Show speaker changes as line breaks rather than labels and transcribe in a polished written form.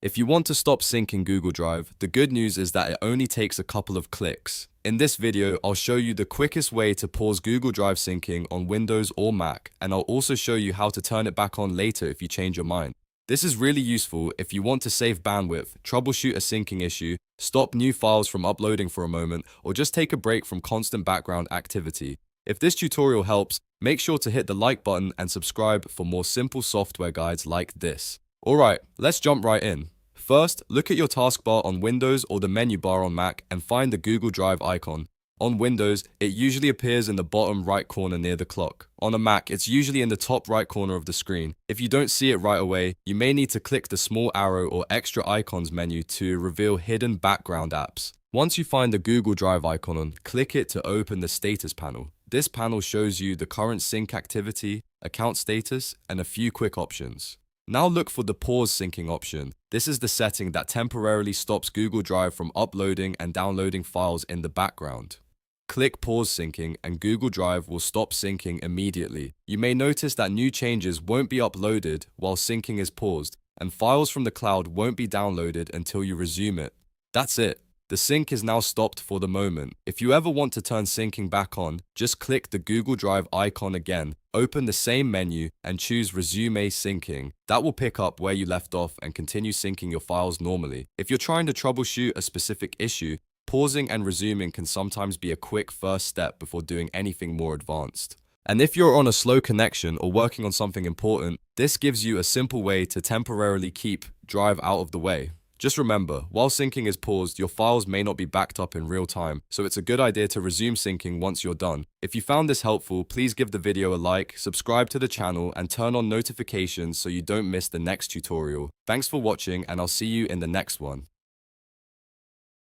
If you want to stop syncing Google Drive, the good news is that it only takes a couple of clicks. In this video, I'll show you the quickest way to pause Google Drive syncing on Windows or Mac, and I'll also show you how to turn it back on later if you change your mind. This is really useful if you want to save bandwidth, troubleshoot a syncing issue, stop new files from uploading for a moment, or just take a break from constant background activity. If this tutorial helps, make sure to hit the like button and subscribe for more simple software guides like this. Alright, let's jump right in. First, look at your taskbar on Windows or the menu bar on Mac and find the Google Drive icon. On Windows, it usually appears in the bottom right corner near the clock. On a Mac, it's usually in the top right corner of the screen. If you don't see it right away, you may need to click the small arrow or extra icons menu to reveal hidden background apps. Once you find the Google Drive icon, click it to open the status panel. This panel shows you the current sync activity, account status, and a few quick options. Now look for the pause syncing option. This is the setting that temporarily stops Google Drive from uploading and downloading files in the background. Click pause syncing and Google Drive will stop syncing immediately. You may notice that new changes won't be uploaded while syncing is paused, and files from the cloud won't be downloaded until you resume it. That's it. The sync is now stopped for the moment. If you ever want to turn syncing back on, just click the Google Drive icon again, open the same menu, and choose Resume Syncing. That will pick up where you left off and continue syncing your files normally. If you're trying to troubleshoot a specific issue, pausing and resuming can sometimes be a quick first step before doing anything more advanced. And if you're on a slow connection or working on something important, this gives you a simple way to temporarily keep Drive out of the way. Just remember, while syncing is paused, your files may not be backed up in real time, so it's a good idea to resume syncing once you're done. If you found this helpful, please give the video a like, subscribe to the channel, and turn on notifications so you don't miss the next tutorial. Thanks for watching, and I'll see you in the next one.